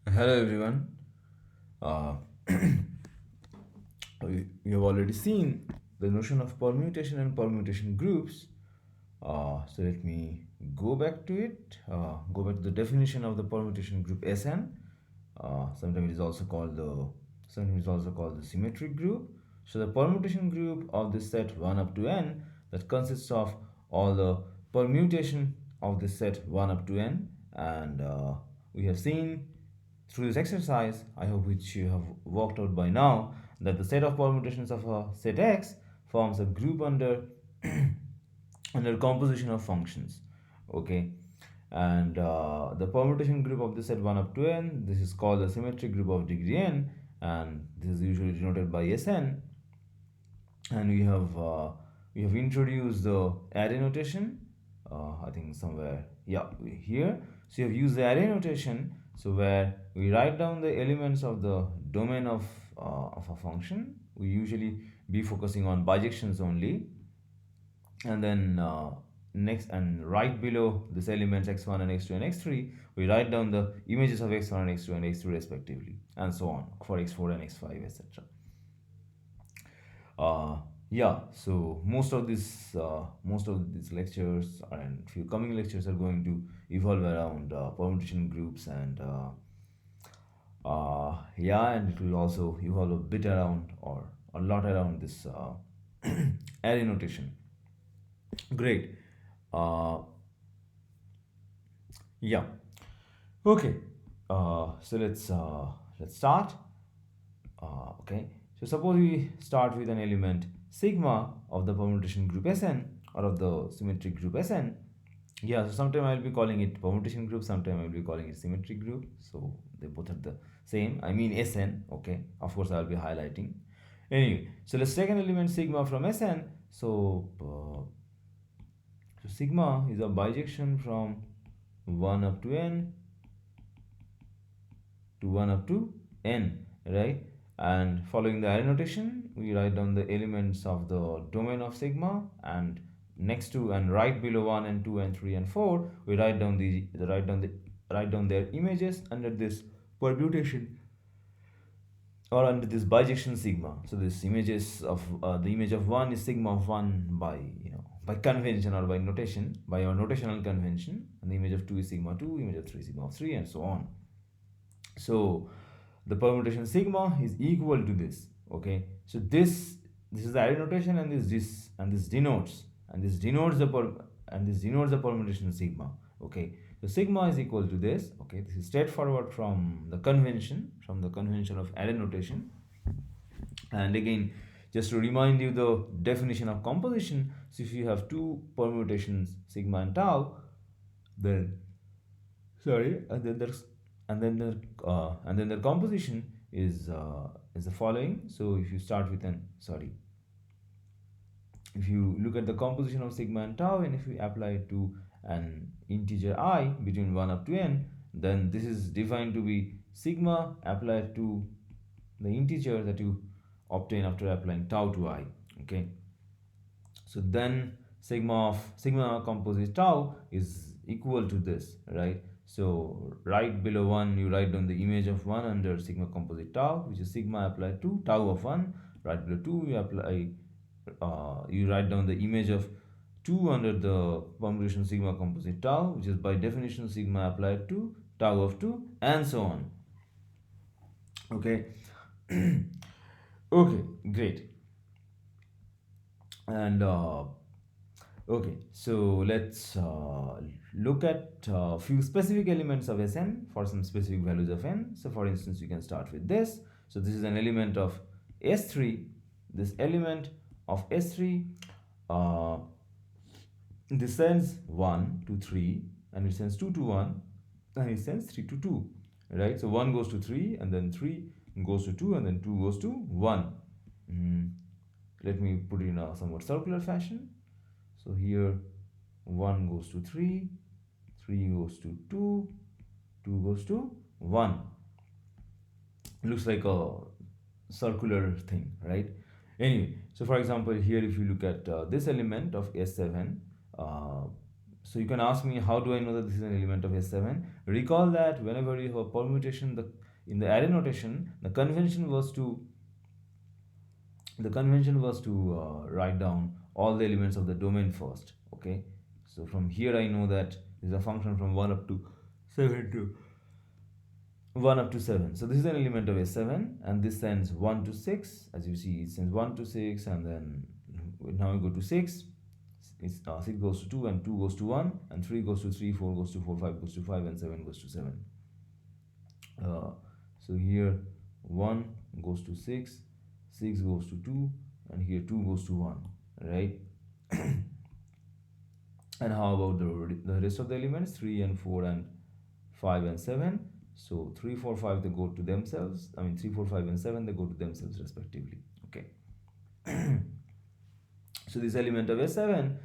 Hello everyone. Uh, we have already seen the notion of permutation and permutation groups. So let me go back to it. Go back to the definition of the permutation group Sn. Sometimes it is also called the symmetric group. So the permutation group of this set 1 up to n that consists of all the permutation of this set 1 up to n, and we have seen through this exercise, I hope which you have worked out by now, that the set of permutations of a set X forms a group under under composition of functions. Okay, and the permutation group of the set 1 up to n, this is called the symmetric group of degree n, and this is usually denoted by Sn. And we have introduced the array notation. I think somewhere, yeah, here. So you have used the array notation, so where we write down the elements of the domain of a function. We usually be focusing on bijections only, and then next and right below this elements x1 and x2 and x3, we write down the images of x1 and x2 and x3 respectively, and so on for x4 and x5, etc. uh, yeah, so most of these lectures and few coming lectures are going to evolve around permutation groups, and yeah, and it will also evolve a bit around, or a lot around, this array notation. Great. uh, yeah, okay. So let's start. Okay, so suppose we start with an element sigma of the permutation group Sn, or of the symmetric group Sn. Yeah, so sometime I'll be calling it permutation group, sometime I'll be calling it symmetric group. So they both are the same. I mean Sn. Okay, of course I'll be highlighting. Anyway, so let's take an element sigma from Sn. So sigma is a bijection from 1 up to n to 1 up to n, right? And following the array notation, we write down the elements of the domain of sigma, and next to and right below 1 and 2 and 3 and 4, we write down their images under this permutation, or under this bijection sigma. So this images of the image of 1 is sigma of 1 by, by convention, or by notation, by our notational convention, and the image of 2 is sigma 2, image of 3 sigma of 3, and so on. So the permutation sigma is equal to this. Okay, so this is the array notation, and this denotes the permutation sigma. Okay, so sigma is equal to this. Okay, this is straightforward from the convention of array notation. And again, just to remind you the definition of composition, so if you have two permutations sigma and tau, then sorry and then the composition is the following. So if you start with an sorry if you look at the composition of sigma and tau, and if you apply it to an integer I between 1 up to n, then this is defined to be sigma applied to the integer that you obtain after applying tau to I. Okay, so then sigma composite tau is equal to this, right? So right below 1, you write down the image of 1 under sigma composite tau, which is sigma applied to tau of 1. Right below 2, you write down the image of 2 under the permutation sigma composite tau, which is by definition sigma applied to tau of 2, and so on. Okay. Okay, great. And okay, so let's look at a few specific elements of Sn for some specific values of n. So for instance, you can start with this. So this is an element of S3. This element of S3, uh, this sends 1 to 3, and it sends 2 to 1, and it sends 3 to 2, right? So 1 goes to 3, and then 3 goes to 2, and then 2 goes to 1. Let me put it in a somewhat circular fashion. So here 1 goes to 3, 3 goes to 2, 2 goes to 1. Looks like a circular thing, right? Anyway, so for example, here if you look at this element of S7, uh, So you can ask me, how do I know that this is an element of S7? Recall that whenever you have a permutation, in the array notation, the convention was to write down all the elements of the domain first. Okay, so from here I know that this is a function from 1 up to 7. So this is an element of S7, and this sends 1 to 6. As you see, it sends 1 to 6, and then now we go to 6. 6 goes to 2, and 2 goes to 1, and 3 goes to 3, 4 goes to 4, 5 goes to 5, and 7 goes to 7. So here 1 goes to 6, 6 goes to 2, and here 2 goes to 1, right? And how about the rest of the elements? 3 and 4 and 5 and 7. So 3, 4, 5, they go to themselves. 3, 4, 5, and 7, they go to themselves respectively. Okay. So this element of S7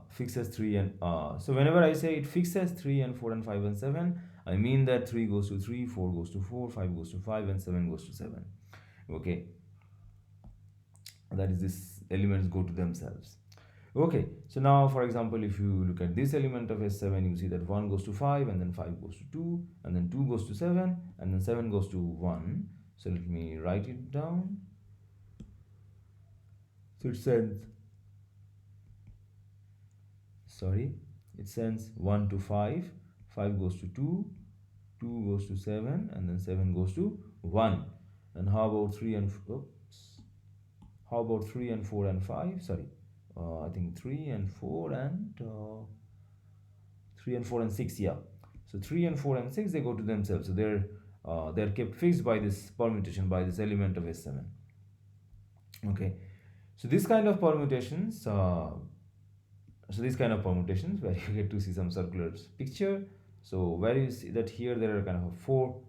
fixes 3 and so whenever I say it fixes 3 and 4 and 5 and 7, I mean that 3 goes to 3, 4 goes to 4, 5 goes to 5, and 7 goes to 7. Okay, that is, these elements go to themselves. Okay, so now for example, if you look at this element of S7, you see that 1 goes to 5, and then 5 goes to 2, and then 2 goes to 7, and then 7 goes to 1. So let me write it down. So it sends 1 to 5, 5 goes to 2, 2 goes to 7, and then 7 goes to 1. And how about 3 and 4 and 5? Sorry, I think 3 and 4 and 6. Yeah, so 3 and 4 and 6, they go to themselves. So they're kept fixed by this permutation, by this element of S7. Okay, so this kind of permutations where you get to see some circular picture. So where you see that here there are kind of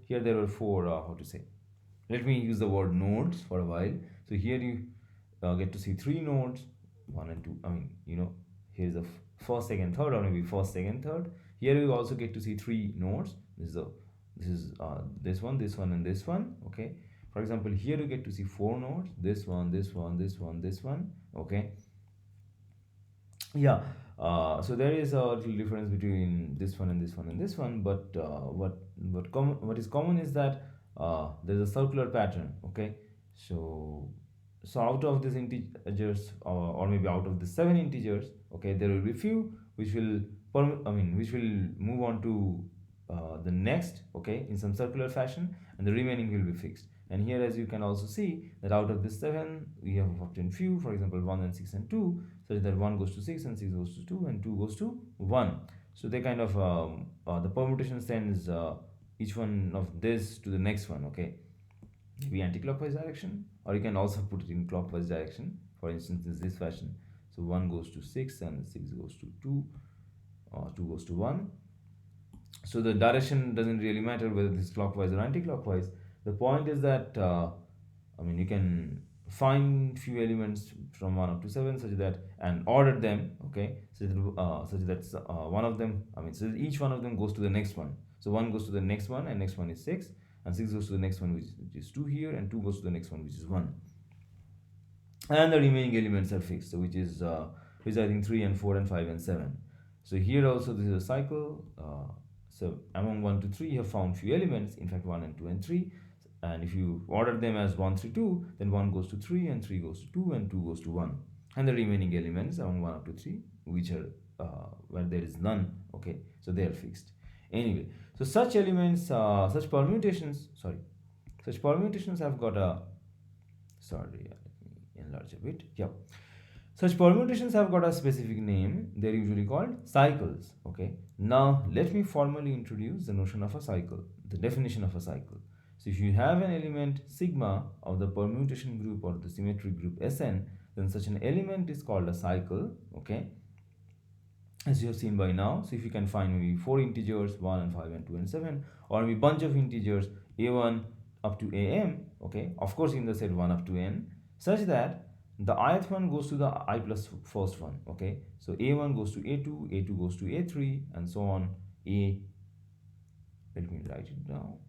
there were four, how to say, let me use the word nodes for a while. So here you get to see 3 nodes, 1 and 2. Here's the first, second, third, or maybe first, second, third. Here you also get to see 3 nodes. This is this one, and this one. Okay, for example, here you get to see 4 nodes, this one, this one, this one, this one. Okay, yeah. So there is a little difference between this one and this one and this one, but what is common is that there's a circular pattern. Okay, so out of these integers, or maybe out of the 7 integers, okay, there will be few which will move on to the next, okay, in some circular fashion, and the remaining will be fixed. And here, as you can also see, that out of this 7, we have obtained few, for example 1 and 6 and 2, such that 1 goes to 6 and 6 goes to 2 and 2 goes to 1. So they kind of the permutation sends each one of this to the next one. Okay, maybe anti-clockwise direction, or you can also put it in clockwise direction. For instance, in this fashion. So 1 goes to 6 and 6 goes to 2, or 2 goes to 1. So the direction doesn't really matter whether this is clockwise or anti-clockwise. The point is that you can find few elements from 1 up to 7 such that, and order them, okay, such that one of them, so each one of them goes to the next one. So 1 goes to the next one, and next one is 6, and 6 goes to the next one, which is 2 here, and 2 goes to the next one, which is 1. And the remaining elements are fixed, so which is I think 3 and 4 and 5 and 7. So here also this is a cycle. So among 1 to 3, you have found few elements, in fact 1 and 2 and 3. And if you order them as 1, 3, 2, then 1 goes to 3, and 3 goes to 2, and 2 goes to 1. And the remaining elements among 1 up to 3, which are where there is none, okay, so they are fixed. Anyway, so such elements, such permutations have got a, let me enlarge a bit. Yeah, such permutations have got a specific name. They're usually called cycles. Okay, now let me formally introduce the notion of a cycle, the definition of a cycle. So if you have an element sigma of the permutation group or the symmetric group Sn, then such an element is called a cycle. Okay, as you have seen by now. So if you can find maybe 4 integers, 1 and 5 and 2 and 7, or maybe bunch of integers a1 up to am, okay, of course in the set 1 up to n, such that the ith one goes to the I plus first one. Okay, so a1 goes to a2, a2 goes to a3, and so on. Let me write it down.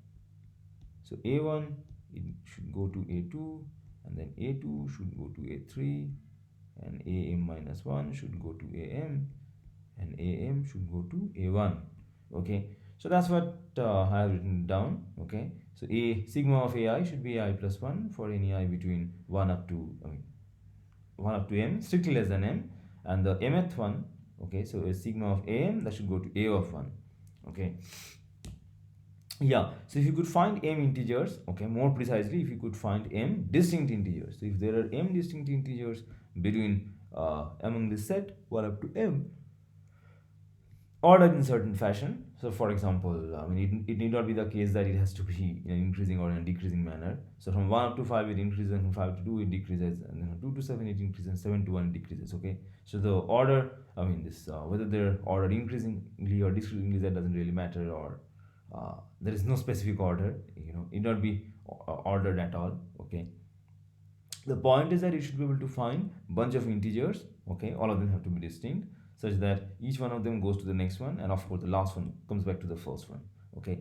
So a1, it should go to a2, and then a2 should go to a3, and am minus 1 should go to am, and am should go to a1. Okay, so that's what I have written down. Okay, so a sigma of ai should be ai plus 1 for any I between 1 up to 1 up to m, strictly less than m, and the mth one, okay, so a sigma of am that should go to a of 1. Okay, yeah, so if you could find m integers, okay, more precisely if you could find m distinct integers, so if there are m distinct integers between among this set 1 up to m, ordered in certain fashion. So for example, it need not be the case that it has to be in an increasing or in a decreasing manner. So from 1 up to 5 it increases, and from 5 to 2 it decreases, and then from 2 to 7 it increases, and 7 to 1 it decreases. Okay, so the order, this whether they're ordered increasingly or decreasingly, that doesn't really matter, or there is no specific order, it not be ordered at all. Okay, the point is that you should be able to find bunch of integers. Okay, all of them have to be distinct, such that each one of them goes to the next one, and of course the last one comes back to the first one. Okay,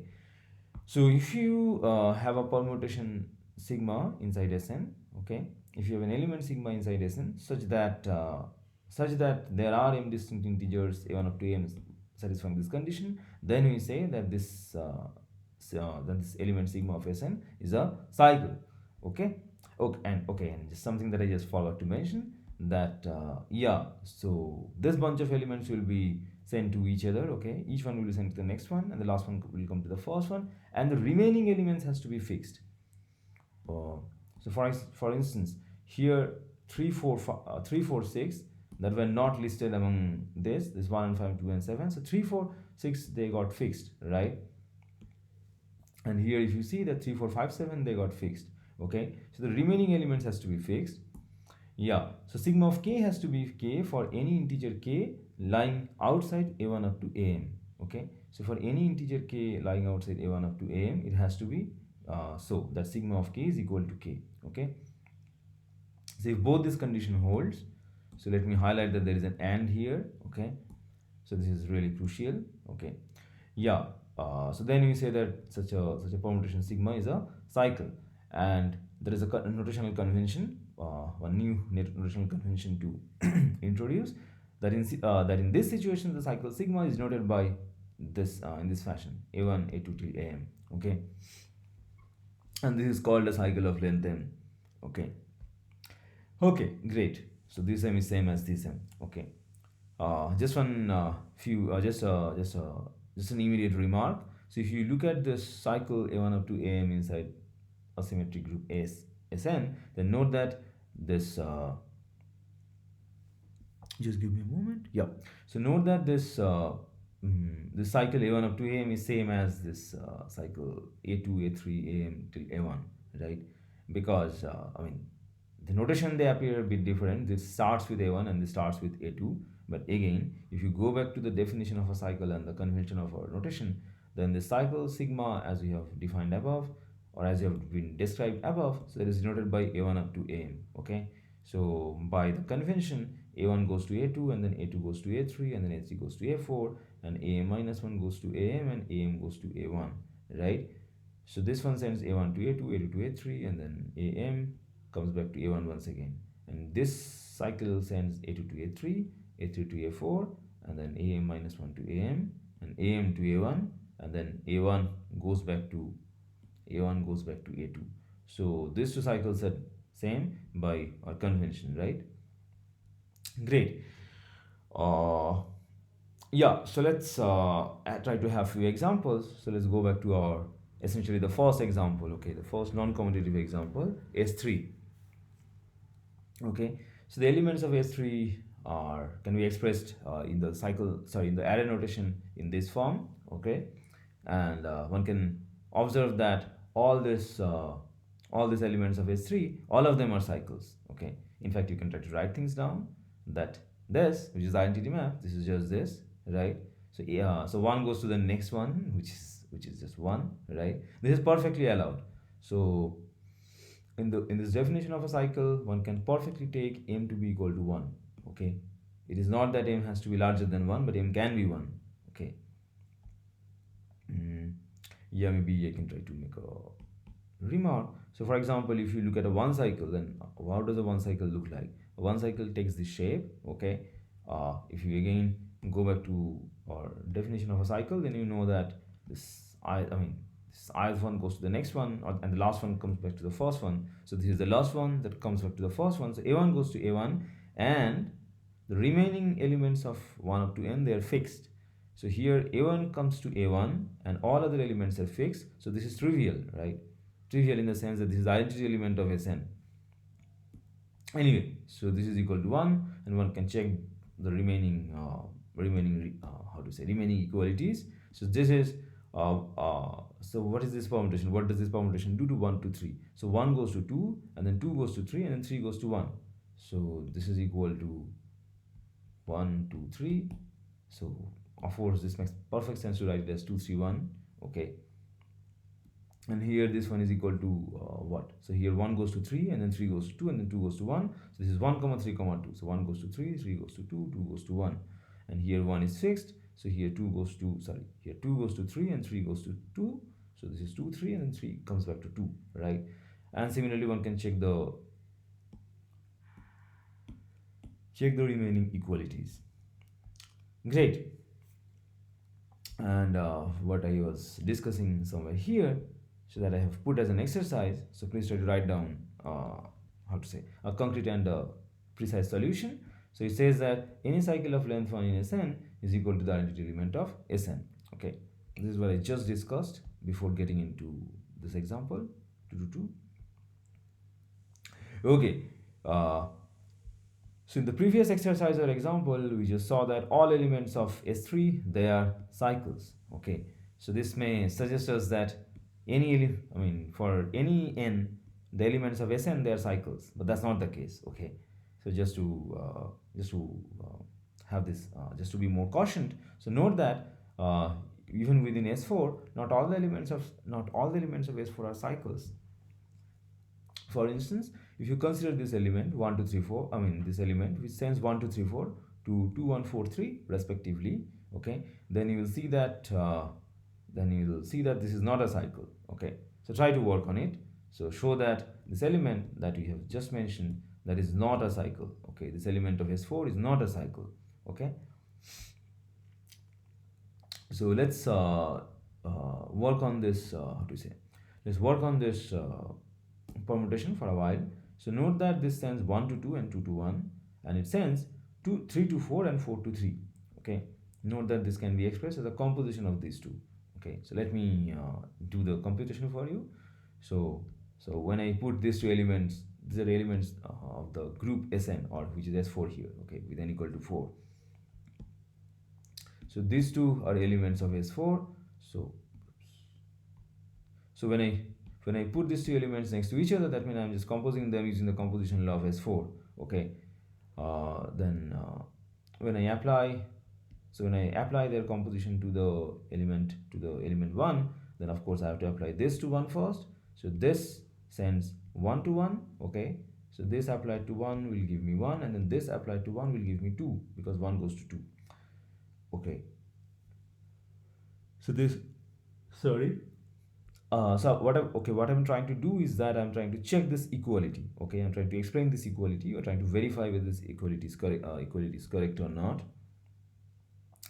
so if you have a permutation sigma inside Sn, okay, if you have an element sigma inside Sn such that there are m distinct integers a1 up to m satisfying this condition, then we say that this element sigma of Sn is a cycle. Okay, and just something that I just forgot to mention, that yeah, so this bunch of elements will be sent to each other. Okay, each one will be sent to the next one, and the last one will come to the first one, and the remaining elements has to be fixed. So for instance, here 3 4 3 4 6 that were not listed among this 1 and 5 2 and 7, so 3 4 6 they got fixed, right? And here if you see that 3 4 5 7 they got fixed. Okay, so the remaining elements has to be fixed. Yeah, so sigma of k has to be k for any integer k lying outside a1 up to am. Okay, so for any integer k lying outside a1 up to am, it has to be so that sigma of k is equal to k. Okay, so if both this condition holds, so let me highlight that there is an and here. Okay, so this is really crucial. Okay, yeah, so then we say that such a permutation sigma is a cycle, and there is a notational convention, one new notational convention to introduce, that in this situation the cycle sigma is noted by this in this fashion: a1 a2 till am. Okay, and this is called a cycle of length m. Okay, okay, great. So this m is same as this m. Okay, just one few just an immediate remark. So if you look at this cycle a1 up to am inside a symmetric group Sn, then note that this just give me a moment. Yeah, so note that this cycle a1 up to am is same as this cycle a2 a3 am till a1, right? Because the notation, they appear a bit different. This starts with a1 and this starts with a2, but again, if you go back to the definition of a cycle and the convention of our notation, then the cycle sigma, as we have defined above, or as you have been described above, so it is denoted by a1 up to am. Okay, so by the convention, a1 goes to a2, and then a2 goes to a3, and then a3 goes to a4, and am minus 1 goes to am, and am goes to a1, right? So this one sends a1 to a2, a2 to a3, and then am comes back to a1 once again, and this cycle sends a2 to a3, a3 to a4, and then am minus 1 to am, and am to a1, and then a1 goes back to a2. So these two cycles are same by our convention, right? Great. Yeah, so let's try to have few examples. So let's go back to our essentially the first example. Okay, the first non-commutative example, S3. Okay, so the elements of S3 can be expressed in the array notation in this form. Okay, and one can observe that all these elements of S3, all of them are cycles. Okay, in fact you can try to write things down, that this, which is the identity map, this is just this, right? So yeah, so one goes to the next one, which is just one, right? This is perfectly allowed. So in this definition of a cycle, one can perfectly take m to be equal to 1. Okay, it is not that m has to be larger than 1, but m can be 1. Okay, yeah, maybe I can try to make a remark. So for example, if you look at a one cycle, then how does a one cycle look like? A one cycle takes this shape. Okay, if you again go back to our definition of a cycle, then you know that this ith one goes to the next one, and the last one comes back to the first one. So this is the last one that comes back to the first one. So a1 goes to a1, and the remaining elements of 1 up to n, they are fixed. So here a1 comes to a1 and all other elements are fixed. So this is trivial, right? Trivial in the sense that this is the identity element of Sn. Anyway, so this is equal to 1, and one can check the remaining remaining equalities. So this is so what is this permutation? What does this permutation do to 1 to 3? So 1 goes to 2, and then 2 goes to 3, and then 3 goes to 1. So this is equal to 1 2 3. So of course this makes perfect sense to write it as 2 3 1. Okay, and here this one is equal to what? So here 1 goes to 3, and then 3 goes to 2, and then 2 goes to 1. So this is 1 comma 3 comma 2. So 1 goes to 3, 3 goes to 2, 2 goes to 1, and here 1 is fixed. So here 2 goes to, sorry, here 2 goes to 3 and 3 goes to 2. So this is 2 3, and then 3 comes back to 2, right? And similarly one can check the remaining equalities. Great. And what I was discussing somewhere here, so that I have put as an exercise. So please try to write down how to say a concrete and precise solution. So it says that any cycle of length 1 in Sn is equal to the identity element of Sn. Okay, this is what I just discussed before getting into this example 2 to 2. Okay, so in the previous exercise or example, we just saw that all elements of S3, they are cycles. Okay, so this may suggest us that for any n, the elements of Sn, they are cycles, but that's not the case. Okay, so just to have this, just to be more cautioned, so note that even within S4, not all the elements of S4 are cycles. For instance, if you consider this element 1 2 3 4, this element which sends 1 2 3 4 to 2 1 4 3 respectively, okay, then you will see that this is not a cycle. Okay, so try to work on it. So show that this element that we have just mentioned, that is not a cycle. Okay, this element of S4 is not a cycle. Okay, so let's work on this, let's work on this permutation for a while. So note that this sends 1 to 2 and 2 to 1, and it sends 3 to 4 and 4 to 3. Okay, note that this can be expressed as a composition of these two. Okay, so let me do the computation for you. So when I put these two elements, these are the elements of the group Sn, or which is S4 here, okay, with n equal to 4. So these two are elements of S4. So when I put these two elements next to each other, that means I'm just composing them using the composition law of S4. Okay, then when I apply their composition to the element 1, then of course I have to apply this to 1 first. So this sends 1 to 1. Okay, so this applied to 1 will give me 1, and then this applied to 1 will give me 2, because 1 goes to 2. Okay, so this, sorry, so what I'm trying to do is that I'm trying to check this equality. Okay, I'm trying to explain this equality, or trying to verify whether this equality is correct or not.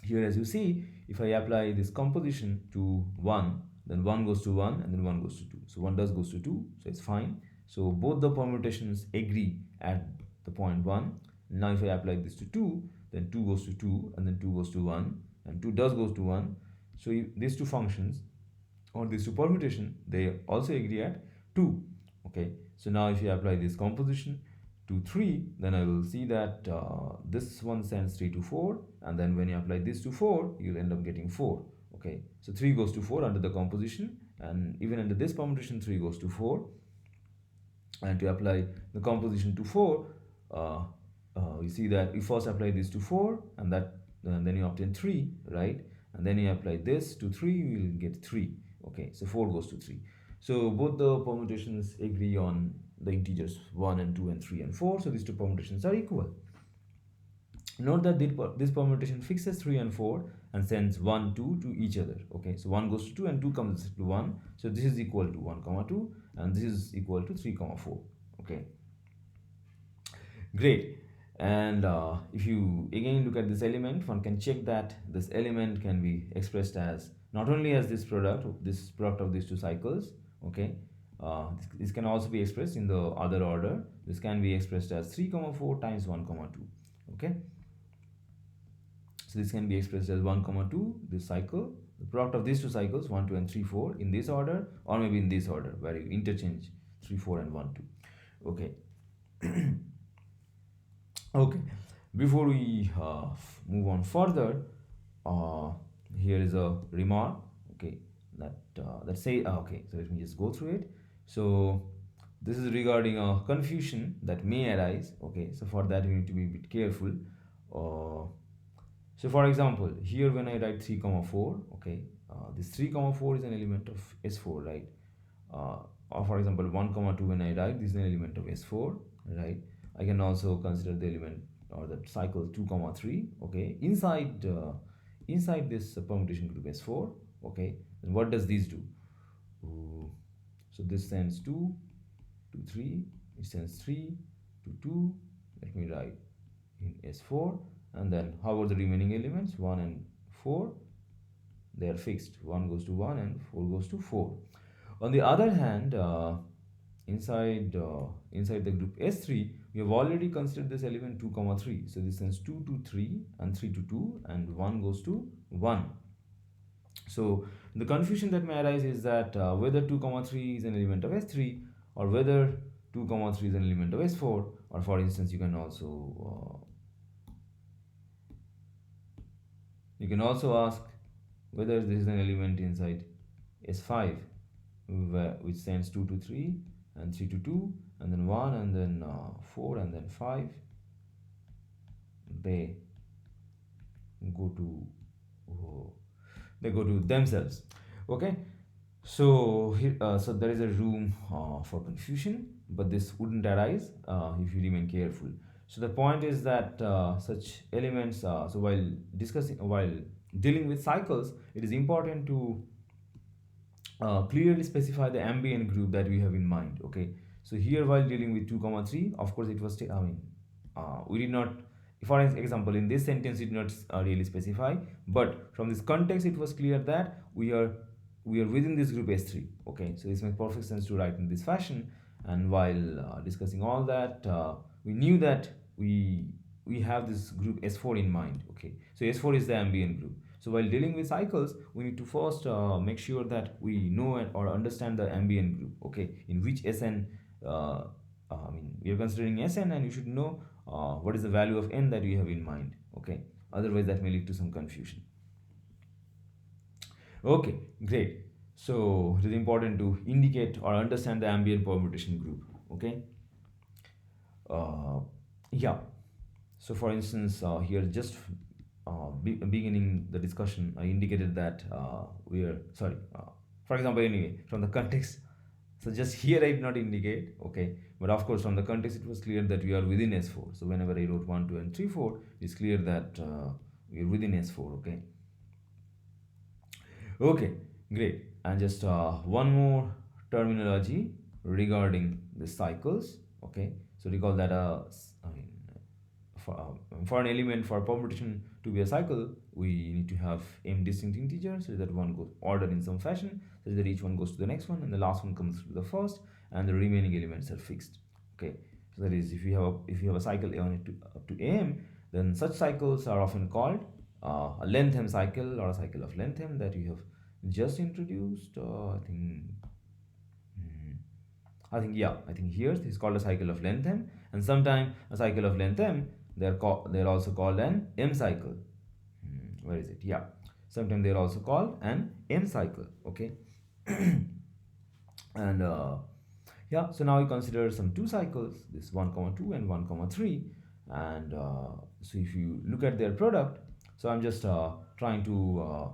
Here, as you see, if I apply this composition to 1, then 1 goes to 1, and then 1 goes to 2. So 1 goes to 2, so it's fine. So both the permutations agree at the point 1. Now if I apply this to 2, then 2 goes to 2, and then 2 goes to 1, and 2 goes to 1. So these two functions, or these two permutation, they also agree at 2. Okay, so now if you apply this composition to 3, then I will see that this one sends 3 to 4, and then when you apply this to 4, you'll end up getting 4. Okay, so 3 goes to 4 under the composition, and even under this permutation 3 goes to 4. And to apply the composition to 4, you see that you first apply this to 4, and then you obtain 3, right? And then you apply this to 3, you will get 3. Okay, so 4 goes to 3. So both the permutations agree on the integers 1 and 2 and 3 and 4. So these two permutations are equal. Note that this permutation fixes 3 and 4 and sends 1 2 to each other. Okay, so 1 goes to 2 and 2 comes to 1. So this is equal to 1 comma 2, and this is equal to 3 comma 4. Okay, great. And if you again look at this element, one can check that this element can be expressed as not only as this product of these two cycles, okay. This can also be expressed in the other order. This can be expressed as 3 comma 4 times 1 comma 2, okay. So this can be expressed as 1 comma 2, this cycle, the product of these two cycles 1 2 and 3 4 in this order, or maybe in this order where you interchange 3 4 and 1 2, okay. Okay, before we move on further, uh, here is a remark, okay, that say okay, so let me just go through it. So this is regarding a confusion that may arise, okay. So for that we need to be a bit careful. uh, so for example, here when I write 3 comma 4, okay, this 3 comma 4 is an element of S4, right? uh, or for example 1 comma 2, when I write, this is an element of S4, right? I can also consider the element or the cycle 2 comma 3, okay, inside this permutation group S4, okay. Then what does this do? Ooh, so this sends 2 to 3, it sends 3 to 2. Let me write in S4, and then how about the remaining elements 1 and 4? They are fixed, 1 goes to 1 and 4 goes to 4. On the other hand, inside the group S3, we have already considered this element 2 comma 3. So this sends 2 to 3 and 3 to 2, and 1 goes to 1. So the confusion that may arise is that whether 2 comma 3 is an element of S3, or whether 2 comma 3 is an element of S4, or for instance you can also ask whether this is an element inside S5, which sends 2 to 3 and 3 to 2 and then 1 and then 4 and then 5. They go to themselves, okay. So here, so there is a room for confusion, but this wouldn't arise if you remain careful. So the point is that such elements, so while dealing with cycles, it is important to clearly specify the ambient group that we have in mind, okay. So here while dealing with 2 comma 3, of course it was we did not, for example in this sentence it did not really specify, but from this context it was clear that we are within this group S3, okay. So this makes perfect sense to write in this fashion. And while discussing all that, we knew that we have this group S4 in mind, okay. So S4 is the ambient group. So while dealing with cycles, we need to first make sure that we know or understand the ambient group, okay, in which Sn, we are considering Sn, and you should know what is the value of n that we have in mind, okay. Otherwise that may lead to some confusion. Okay, great. So it is important to indicate or understand the ambient permutation group, okay. Yeah. So for instance, here just beginning the discussion, I indicated that we are sorry. For example, anyway, from the context, so just here I did not indicate, okay. But of course, from the context, it was clear that we are within S4. So whenever I wrote 1, 2, and 3, 4, it's clear that we are within S4, okay. Okay, great. And just one more terminology regarding the cycles, okay. So recall that for an element for permutation to be a cycle, we need to have m distinct integers, so that one goes ordered in some fashion, so that each one goes to the next one, and the last one comes to the first, and the remaining elements are fixed, okay. So that is, if you have a cycle up to m, then such cycles are often called a length m cycle, or a cycle of length m that you have just introduced. I think here this is called a cycle of length m, and sometime a cycle of length m, they're also called an m cycle. Where is it? Yeah, sometimes they're also called an m cycle, okay. And yeah, so now we consider some two cycles, this 1 comma 2 and 1 comma 3, and so if you look at their product, so I'm just trying to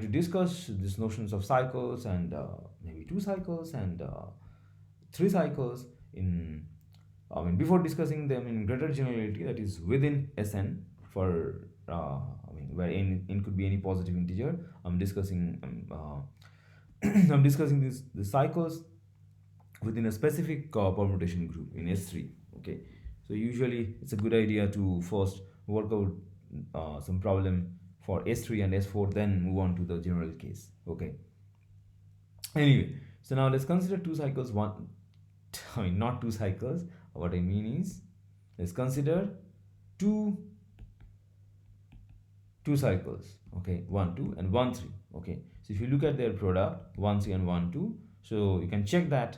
discuss these notions of cycles, and maybe two cycles and three cycles in before discussing them in greater generality, that is within Sn, for where n could be any positive integer. I'm discussing I'm discussing the cycles within a specific permutation group in S3, Okay, so usually it's a good idea to first work out some problem for S3 and S4, then move on to the general case. Okay, anyway, so now let's consider two cycles. One, I mean, not two cycles. What I mean is, let's consider two two cycles. Okay, 1 2 and 1 3. Okay, so if you look at their product 1 3 and 1 2, so you can check that.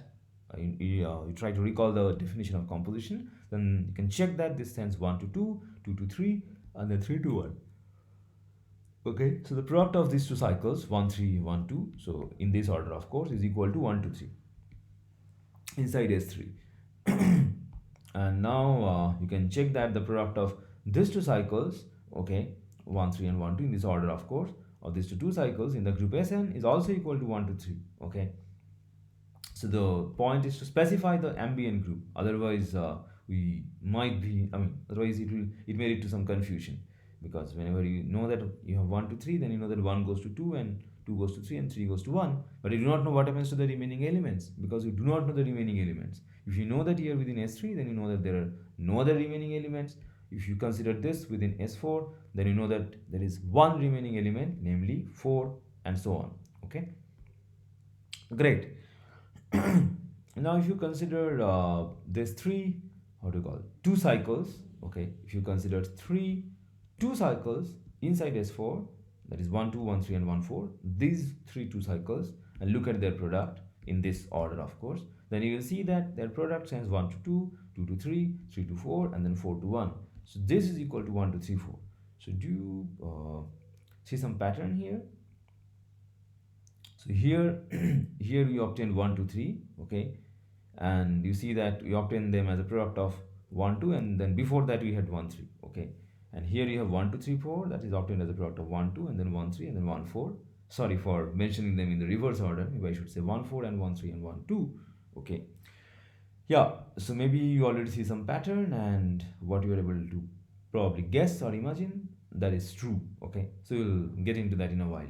You try to recall the definition of composition, then you can check that this stands 1 to 2, 2 to 3, and then 3 to 1. Okay, so the product of these two cycles 1 3 1 2, so in this order of course, is equal to 1 to 3 inside S3. And now you can check that the product of these two cycles, okay, 1 3 and 1 2 in this order of course, of these two cycles in the group Sn is also equal to 1 to 3. Okay, so the point is to specify the ambient group, otherwise we might be, I mean, otherwise it may lead to some confusion, because whenever you know that you have 1 to 3, then you know that 1 goes to 2 and 2 goes to 3 and 3 goes to 1, but you do not know what happens to the remaining elements, because you do not know the remaining elements. If you know that here within S3, then you know that there are no other remaining elements. If you consider this within S4, then you know that there is one remaining element, namely 4, and so on. Okay, great. Now if you consider this three, how do you call it, two cycles. Okay, if you consider two cycles inside S4, that is 1 2 1 3 and 1 4, these two cycles, and look at their product in this order of course, then you will see that their product stands 1 to 2, 2 to 3, 3 to 4, and then 4 to 1. So this is equal to 1 to 3 4. So do you see some pattern here? So here here we obtain 1 2 3. Okay, and you see that we obtain them as a product of 1 2, and then before that we had 1 3. Okay, and here you have 1 2 3 4, that is obtained as a product of 1 2 and then 1 3 and then 1 4. Sorry for mentioning them in the reverse order, maybe I should say 1 4 and 1 3 and 1 2. Okay, yeah, so maybe you already see some pattern, and what you are able to probably guess or imagine, that is true. Okay, so we'll get into that in a while.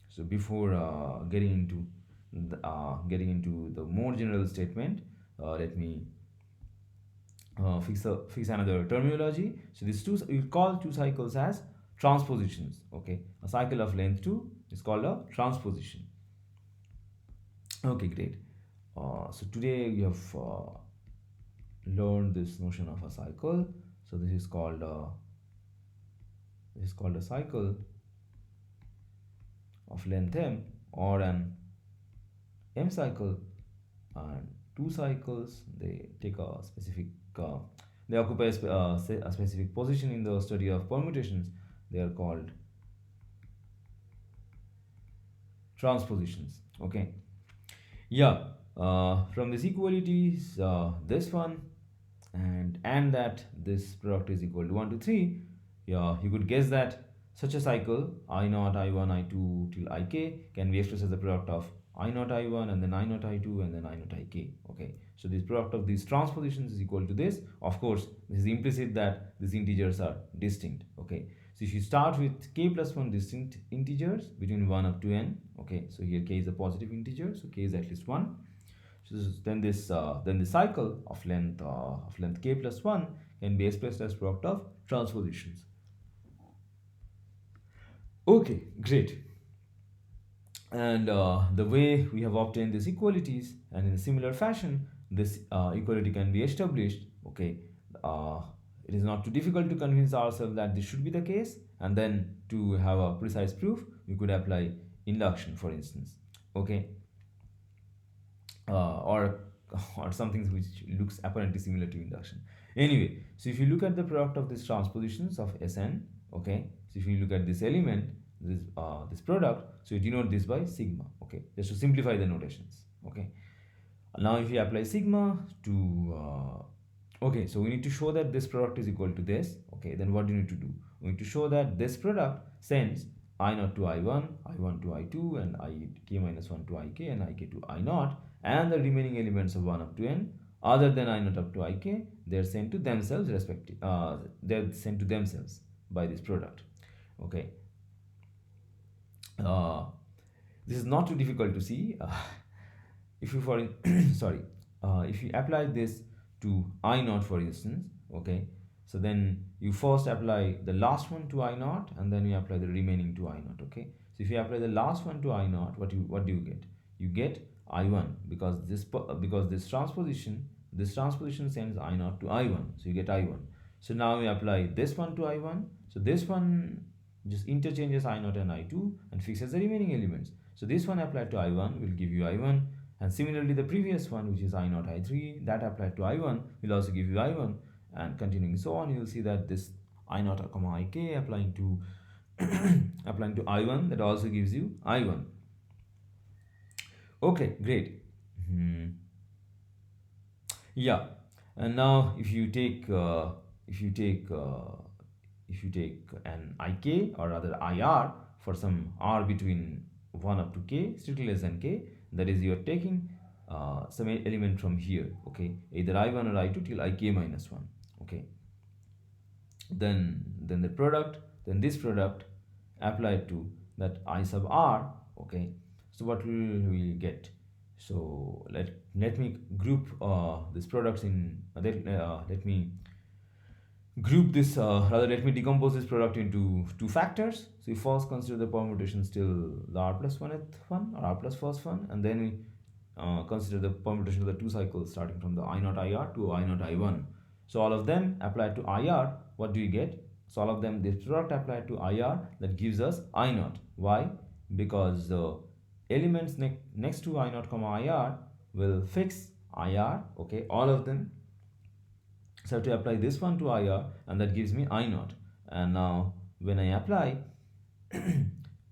So before getting into the more general statement, let me fix another terminology. So these two, we call two cycles as transpositions. Okay, a cycle of length 2 is called a transposition. Okay, great. So today we have learned this notion of a cycle. So this is called a cycle of length m, or an m cycle, and two cycles, they take a specific they occupy a specific position in the study of permutations. They are called transpositions. Okay, yeah, from this equalities, this one and that this product is equal to 1 to 3, yeah, you could guess that such a cycle I0 I1 I2 till Ik can be expressed as the product of I0 I1 and then I0 I2 and then I0 Ik. Okay, so this product of these transpositions is equal to this. Of course, this is implicit that these integers are distinct. Okay, so if you start with k plus 1 distinct integers between 1 up to n. Okay, so here k is a positive integer, so k is at least 1. So then this cycle of length k plus 1 can be expressed as product of transpositions. Okay, great. And the way we have obtained these equalities, and in a similar fashion, this equality can be established. Okay, it is not too difficult to convince ourselves that this should be the case, and then to have a precise proof, we could apply induction, for instance. Okay, or something which looks apparently similar to induction. Anyway, so if you look at the product of these transpositions of Sn, okay, so if you look at this element, this product, so you denote this by sigma. Okay, just to simplify the notations. Okay, now if you apply sigma to okay, so we need to show that this product is equal to this. Okay, then what do you need to do? We need to show that this product sends I0 to I1, I1 to I2, and Ik minus 1 to Ik, and Ik to I0, and the remaining elements of 1 up to n other than I0 up to Ik, they are sent to themselves they are sent to themselves by this product. Okay, this is not too difficult to see. If you sorry, if you apply this to I naught, for instance. Okay, so then you first apply the last one to I naught, and then you apply the remaining to I naught. Okay, so if you apply the last one to I naught, what do you get? You get I1, because this transposition sends I naught to I1, so you get I1. So now you apply this one to I1, so this one just interchanges I naught and I2 and fixes the remaining elements. So this one applied to I1 will give you I1, and similarly the previous one, which is I naught I3, that applied to I1 will also give you I1, and continuing so on, you will see that this I naught comma Ik applying to applying to I1, that also gives you I1. Okay, great. Yeah, and now if you take if you take an Ik, or rather IR, for some R between 1 up to k, strictly less than k, that is, you are taking some element from here. Okay, either I1 or I2 till Ik minus 1. Okay, then the product, then this product applied to that I sub R. Okay, so what will we get? So let me group these products in let me group this rather let me decompose this product into two factors. So we first consider the permutation still the R plus 1th one, or R plus first one, and then we consider the permutation of the two cycles starting from the I naught IR to I naught I1. So all of them applied to IR, what do you get? So all of them, this product applied to IR, that gives us I naught. Why? Because the elements next to I naught comma IR will fix IR. Okay, all of them. So I have to apply this one to IR, and that gives me I naught. And now when I apply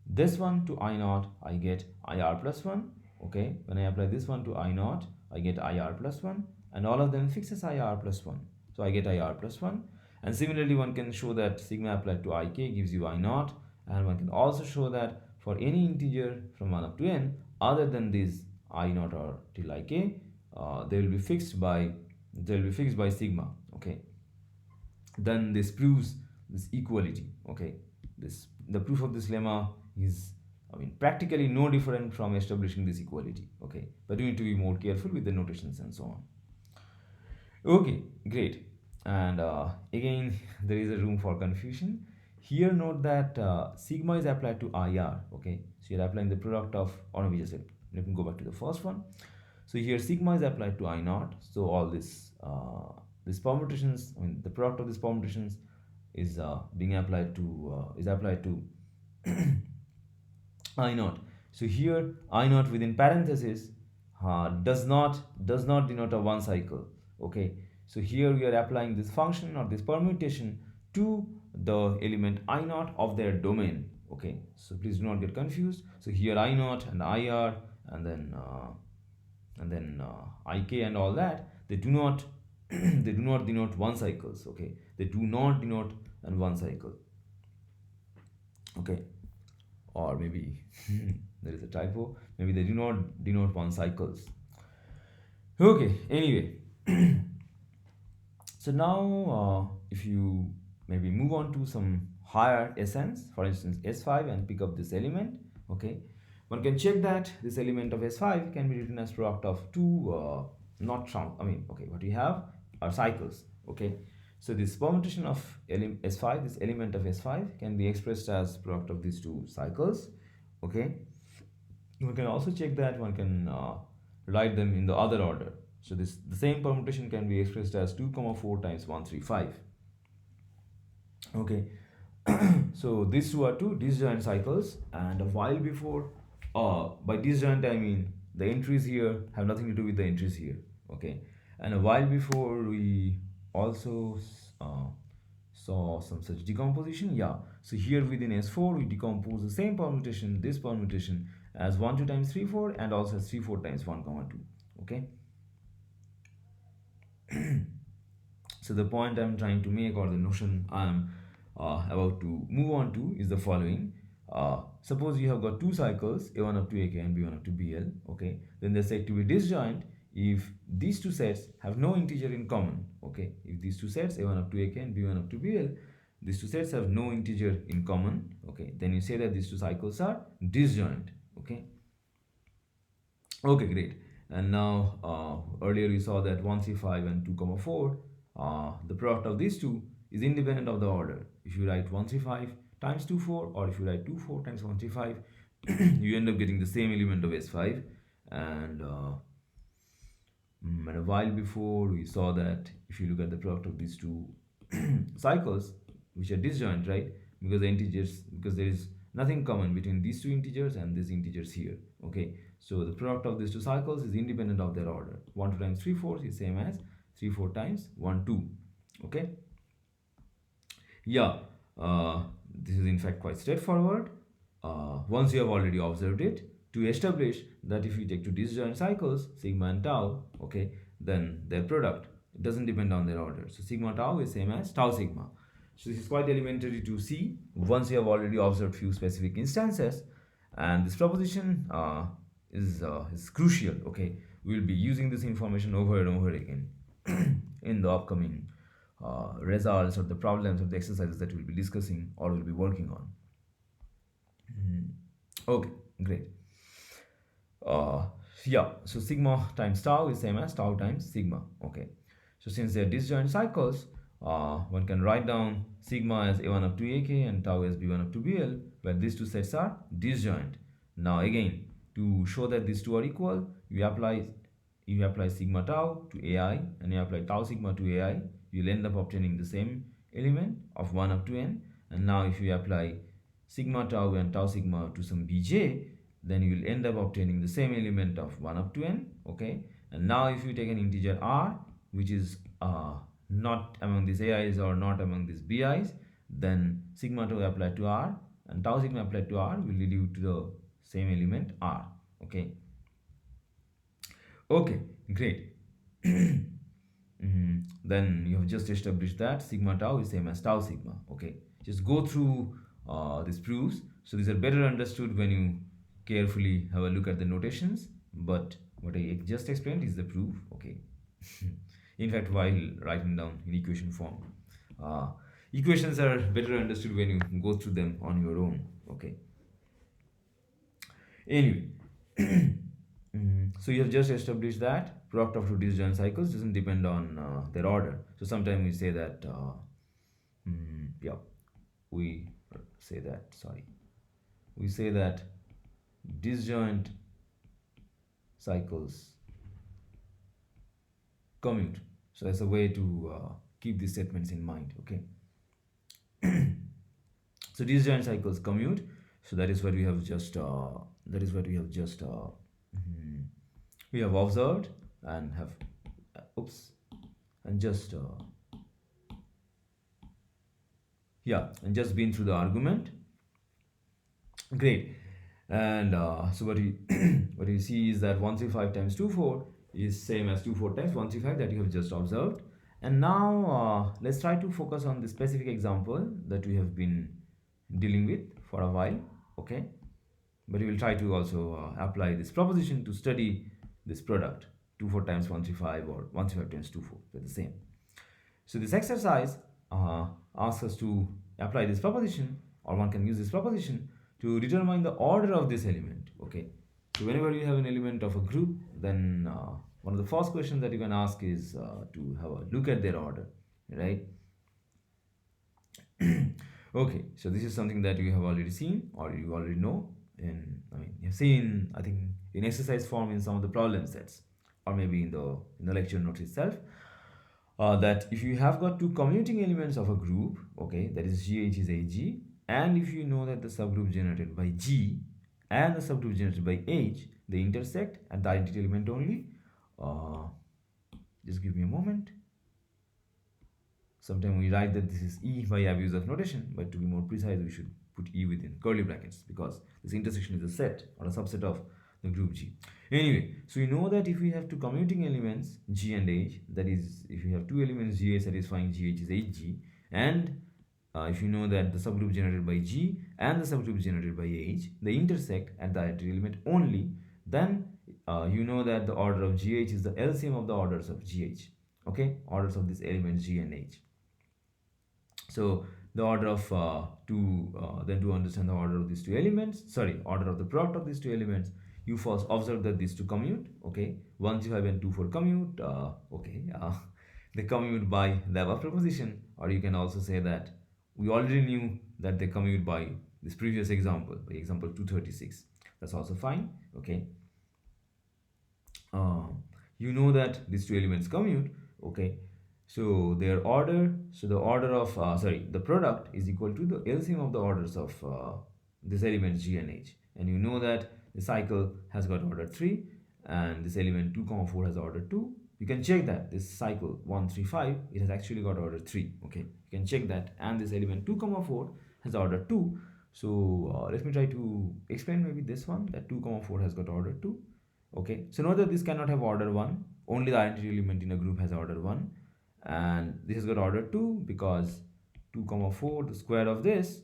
this one to I naught, I get IR plus 1. Okay, when I apply this one to I naught, I get IR plus 1, and all of them fixes IR plus 1. So I get IR plus 1. And similarly, one can show that sigma applied to Ik gives you I naught, and one can also show that for any integer from 1 up to n other than this I naught or till Ik, they will be fixed by sigma. Okay, then this proves this equality. Okay, the proof of this lemma is, I mean, practically no different from establishing this equality. Okay, but you need to be more careful with the notations and so on. Okay, great. And again, there is a room for confusion. Here note that sigma is applied to IR. Okay, so you're applying the product of, or maybe just let me go back to the first one. So here sigma is applied to I naught. So all this these permutations, I mean the product of these permutations is being applied to I naught. So here I naught within parentheses does not denote a one cycle. Okay, so here we are applying this function or this permutation to the element I naught of their domain. Okay, so please do not get confused. So here I naught and IR and then Ik and all that, they do not they do not denote one cycles. Okay, they do not denote and one cycle. Okay, or maybe there is a typo, maybe they do not denote one cycles. Okay, anyway, so now if you maybe move on to some higher essence, for instance S5, and pick up this element. Okay, one can check that this element of S5 can be written as product of two what we have are cycles. Okay, so this permutation of S5, this element of S5, can be expressed as product of these two cycles. Okay, one can also check that one can write them in the other order. So the same permutation can be expressed as 2, 4 times 1, 3, 5. Okay, so these two are two disjoint cycles, and a while before, by disjoint I mean the entries here have nothing to do with the entries here. Okay, and a while before we also saw some such decomposition. Yeah, so here within S4 we decompose the same permutation, this permutation, as 1 2 times 3 4, and also as 3 4 times 1 comma 2. Okay, so the point I'm trying to make, or the notion I'm about to move on to, is the following. Suppose you have got two cycles, A1 up to AK and B1 up to BL. Okay, then they're said to be disjoint if these two sets have no integer in common. Okay, if these two sets, A1 up to AK and B1 up to BL, these two sets have no integer in common. Okay, then you say that these two cycles are disjoint. Okay, okay, great. And now earlier we saw that 1 3 5 and 2 comma 4, the product of these two is independent of the order. If you write 1 3 5 times 2 4, or if you write 2 4 times 1 3 5, you end up getting the same element of S5. And and a while before we saw that if you look at the product of these two cycles, which are disjoint, right? Because the integers, because there is nothing common between these two integers and these integers here. Okay, so the product of these two cycles is independent of their order. 1 2 times 3 4 is same as 3 4 times 1 2. Okay, yeah, this is in fact quite straightforward. Once you have already observed it, to establish that if you take two disjoint cycles, sigma and tau, okay, then their product, it doesn't depend on their order. So sigma tau is same as tau sigma. So this is quite elementary to see once you have already observed few specific instances, and this proposition is crucial. Okay, we will be using this information over and over again in the upcoming results or the problems or the exercises that we'll be discussing or we'll be working on. Okay, great. uh, yeah, so sigma times tau is same as tau times sigma. Okay, so since they are disjoint cycles, one can write down sigma as a1 up to ak and tau as b1 up to bl, where these two sets are disjoint. Now again, to show that these two are equal, you apply sigma tau to ai and you apply tau sigma to ai, you'll end up obtaining the same element of 1 up to n. And now if you apply sigma tau and tau sigma to some bj, then you will end up obtaining the same element of 1 up to n. Okay, and now if you take an integer r, which is not among these ai's or not among these bi's, then sigma tau applied to r and tau sigma applied to r will lead you to the same element r. Okay, okay, great. Then you have just established that sigma tau is same as tau sigma. Okay, just go through these proofs. So these are better understood when you carefully have a look at the notations, but what I just explained is the proof. Okay, in fact, while writing down in equation form, equations are better understood when you go through them on your own. Okay, anyway. So you have just established that product of two disjoint cycles doesn't depend on their order. So sometimes we say that yeah, we say that, sorry, we say that disjoint cycles commute. So that's a way to keep these statements in mind. Okay, so disjoint cycles commute. So that is what we have just we have observed and have and just yeah, and just been through the argument. Great. And so what you what you see is that 135 times 24 is same as 24 times 135 that you have just observed. And now let's try to focus on the specific example that we have been dealing with for a while. Okay, but we will try to also apply this proposition to study this product 24 times 135 or 135 times 24. They're the same. So this exercise asks us to apply this proposition, or one can use this proposition to determine the order of this element. Okay, so whenever you have an element of a group, then one of the first questions that you can ask is to have a look at their order, right? Okay, so this is something that you have already seen or you already know. In, I mean, you've seen, I think, in exercise form in some of the problem sets, or maybe in the lecture notes itself. That if you have got two commuting elements of a group, okay, that is GH is AG, and if you know that the subgroup generated by G and the subgroup generated by H, they intersect at the identity element only. Just give me a moment. Sometimes we write that this is E by abuse of notation, but to be more precise, we should put E within curly brackets because this intersection is a set or a subset of the group G. Anyway, so you know that if we have two commuting elements G and H, that is, if you have two elements GA satisfying GH is HG, and if you know that the subgroup generated by G and the subgroup generated by H, they intersect at the identity element only, then you know that the order of GH is the LCM of the orders of GH. Okay, orders of these elements G and H. So the order of then to understand the order of these two elements, sorry, order of the product of these two elements, you first observe that these two commute, okay, 1 3 5 and 2 4 commute, okay, they commute by the above proposition, or you can also say that we already knew that they commute by this previous example, by example 236. That's also fine, okay. uh, you know that these two elements commute, okay. So their order, so the order of sorry, the product is equal to the LCM of the orders of these elements G and H, and you know that the cycle has got order 3 and this element 2 comma 4 has order 2. You can check that this cycle 1 3 5, it has actually got order 3, okay. You can check that, and this element 2 comma 4 has order 2. So let me try to explain maybe this one, that 2 comma 4 has got order 2, okay. So note that this cannot have order 1, only the identity element in a group has order 1, and this has got order 2 because 2 comma 4, the square of this,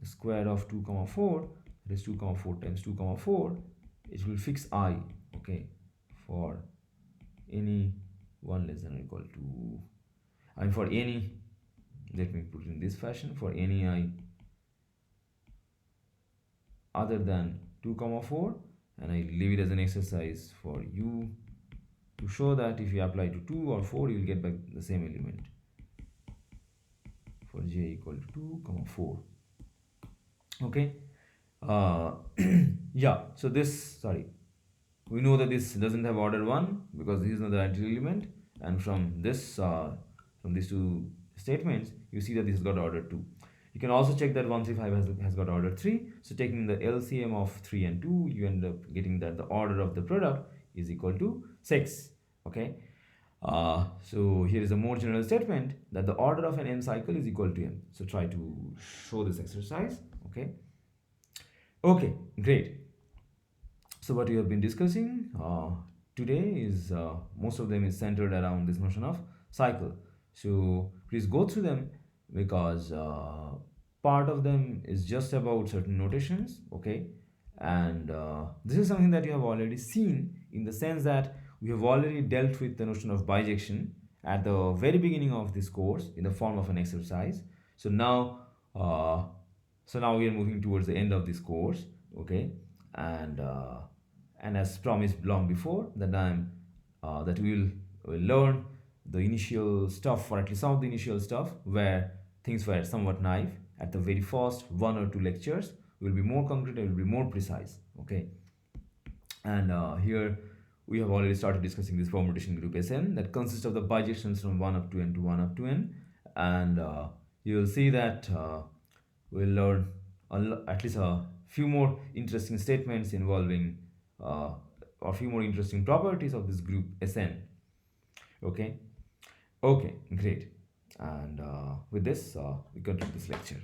the square of 2 comma 4, that is 2 comma 4 times 2 comma 4, it will fix I, okay, for any 1 less than or equal to, and for any, let me put it in this fashion, for any I other than 2 comma 4, and I leave it as an exercise for you to show that if you apply to 2 or 4, you will get back the same element for j equal to 2 comma 4, okay. Yeah, so this, sorry, we know that this doesn't have order 1 because this is not the identity element, and from this from these two statements you see that this has got order 2. You can also check that 135 has got order 3. So taking the LCM of 3 and 2, you end up getting that the order of the product is equal to 6, okay. So here is a more general statement that the order of an m cycle is equal to m. So try to show this exercise, okay. Okay, great. So what we have been discussing today is most of them is centered around this notion of cycle. So please go through them, because part of them is just about certain notations, okay. And this is something that you have already seen, in the sense that we have already dealt with the notion of bijection at the very beginning of this course in the form of an exercise. So now we are moving towards the end of this course, okay. And as promised long before, that will learn the initial stuff, or at least some of the initial stuff, where things were somewhat naive. At the very first 1 or 2 lectures, we will be more concrete and will be more precise, okay. And here we have already started discussing this permutation group Sn that consists of the bijections from 1 up to n to 1 up to n, and you will see that we'll learn at least a few more interesting statements involving or a few more interesting properties of this group Sn, okay. Okay, great. And with this we conclude this lecture.